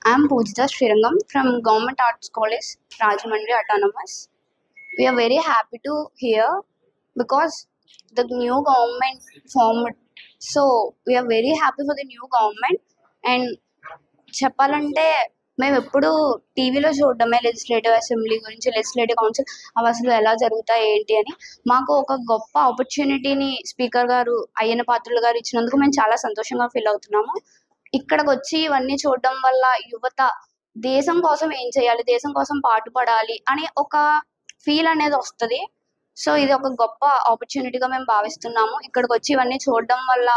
I'm Pujita Srirangam from Government Arts College, Rajahmundry Autonomous. We are very happy to hear because the new government formed. So we are very happy for the new government. And చెప్పాలంటే మేము ఎప్పుడు టీవీలో చూడడమే legislative assembly గురించి, legislative council అవి అసలు ఎలా జరుగుతాయి ఏంటి అని. మాకు ఒక గొప్ప ఆపర్చునిటీని స్పీకర్ గారు అయ్యన్న పాత్రులు గారు ఇచ్చినందుకు మేము చాలా సంతోషంగా ఫీల్ అవుతున్నాము. ఇక్కడికి వచ్చి ఇవన్నీ చూడడం వల్ల యువత దేశం కోసం ఏం చేయాలి, దేశం కోసం పాటుపడాలి అనే ఒక ఫీల్ అనేది వస్తుంది. సో ఇది ఒక గొప్ప ఆపర్చునిటీగా మేము భావిస్తున్నాము. ఇక్కడికి వచ్చి ఇవన్నీ చూడడం వల్ల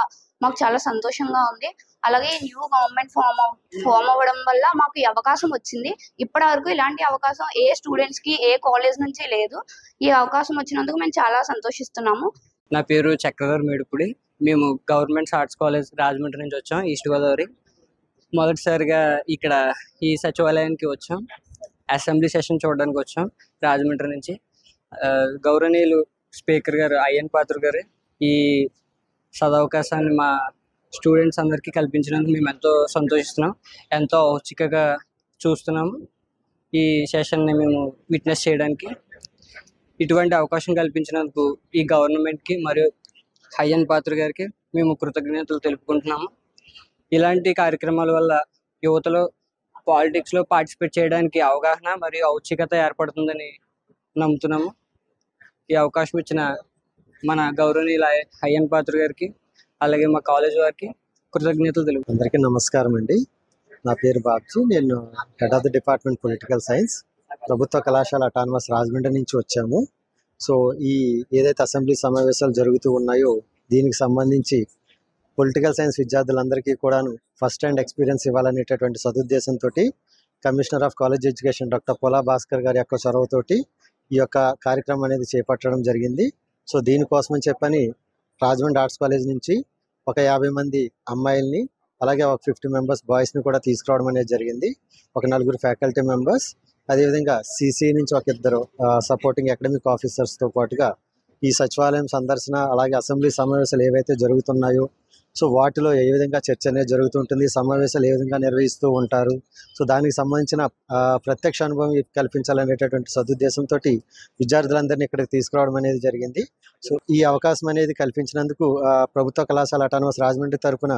మాకు చాలా సంతోషంగా ఉంది. అలాగే న్యూ గవర్నమెంట్ ఫామ్ అవ్వడం వల్ల మాకు ఈ అవకాశం వచ్చింది. ఇప్పటి వరకు ఇలాంటి అవకాశం ఏ స్టూడెంట్స్ కి ఏ కాలేజ్ నుంచి లేదు. ఈ అవకాశం వచ్చినందుకు మేము చాలా సంతోషిస్తున్నాము. నా పేరు చక్రధర్ మేడుపుడి. మేము గవర్నమెంట్ ఆర్ట్స్ కాలేజ్ రాజమండ్రి నుంచి వచ్చాం, ఈస్ట్ గోదావరి. మొదటిసారిగా ఇక్కడ ఈ సచివాలయానికి వచ్చాం, అసెంబ్లీ సెషన్ చూడడానికి వచ్చాం రాజమండ్రి నుంచి. గౌరవనీయులు స్పీకర్ గారు అయ్యన్ పాత్ర గారు ఈ సదవకాశాన్ని మా స్టూడెంట్స్ అందరికీ కల్పించినందుకు మేము ఎంతో సంతోషిస్తున్నాం, ఎంతో ఔత్సుక్యంగా చూస్తున్నాము ఈ సెషన్ని మేము విట్నెస్ చేయడానికి. ఇటువంటి అవకాశం కల్పించినందుకు ఈ గవర్నమెంట్కి మరియు అయ్యన్ పాత్ర గారికి మేము కృతజ్ఞతలు తెలుపుకుంటున్నాము. ఇలాంటి కార్యక్రమాల వల్ల యువతలో పాలిటిక్స్లో పార్టిసిపేట్ చేయడానికి అవగాహన మరియు ఔత్సుక్యత ఏర్పడుతుందని నమ్ముతున్నాము. ఈ అవకాశం ఇచ్చిన మన గౌరవనీయుల అయ్యన్ పాత్ర గారికి అలాగే మా కాలేజ్ వారికి కృతజ్ఞతలు తెలుపు. అందరికీ నమస్కారం అండి. నా పేరు బాబ్జీ. నేను head of the department political science, ప్రభుత్వ కళాశాల అటానమస్ రాజమండ్రి నుంచి వచ్చాము. సో ఈ ఏదైతే అసెంబ్లీ సమావేశాలు జరుగుతూ ఉన్నాయో దీనికి సంబంధించి పొలిటికల్ సైన్స్ విద్యార్థులందరికీ కూడాను ఫస్ట్ హ్యాండ్ ఎక్స్పీరియన్స్ ఇవ్వాలనేటటువంటి సదుద్దేశంతో commissioner of college education doctor Pola Bhaskar గారి యొక్క చొరవతోటి ఈ యొక్క కార్యక్రమం అనేది చేపట్టడం జరిగింది. సో దీనికోసమని చెప్పని రాజమండ్రి ఆర్ట్స్ కాలేజ్ నుంచి ఒక 50 మంది అమ్మాయిల్ని అలాగే ఒక 50 మెంబర్స్ బాయ్స్ని కూడా తీసుకురావడం అనేది జరిగింది. ఒక 4 ఫ్యాకల్టీ మెంబర్స్, అదేవిధంగా సిసి నుంచి ఒక 2 సపోర్టింగ్ అకాడమిక్ ఆఫీసర్స్తో పాటుగా ఈ సచివాలయం సందర్శన అలాగే అసెంబ్లీ సమావేశాలు ఏవైతే జరుగుతున్నాయో సో వాటిలో ఏ విధంగా చర్చ అనేది జరుగుతుంటుంది, సమావేశాలు ఏ విధంగా నిర్వహిస్తూ ఉంటారు, సో దానికి సంబంధించిన ప్రత్యక్ష అనుభవం కల్పించాలనేటటువంటి సదుద్దేశంతో విద్యార్థులందరినీ ఇక్కడికి తీసుకురావడం అనేది జరిగింది. సో ఈ అవకాశం అనేది కల్పించినందుకు ప్రభుత్వ కళాశాల అటానమస్ రాజమండ్రి తరఫున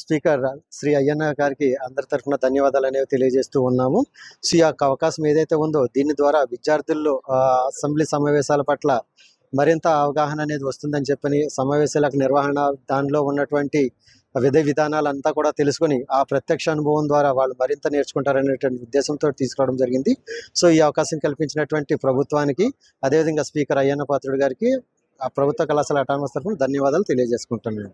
స్పీకర్ శ్రీ అయ్యన్న గారికి అందరి తరఫున ధన్యవాదాలు అనేవి తెలియజేస్తూ ఉన్నాము. సో ఈ యొక్క అవకాశం ఏదైతే ఉందో దీని ద్వారా విద్యార్థుల్లో అసెంబ్లీ సమావేశాల పట్ల మరింత అవగాహన అనేది వస్తుందని చెప్పని, సమావేశాలకు నిర్వహణ దానిలో ఉన్నటువంటి విధి విధానాలంతా కూడా తెలుసుకొని ఆ ప్రత్యక్ష అనుభవం ద్వారా వాళ్ళు మరింత నేర్చుకుంటారనేటువంటి ఉద్దేశంతో తీసుకురావడం జరిగింది. సో ఈ అవకాశం కల్పించినటువంటి ప్రభుత్వానికి అదేవిధంగా స్పీకర్ అయ్యన్న పాత్రుడు గారికి ప్రభుత్వ కళాశాల అటానమస్ తరఫున ధన్యవాదాలు తెలియజేసుకుంటున్నాను.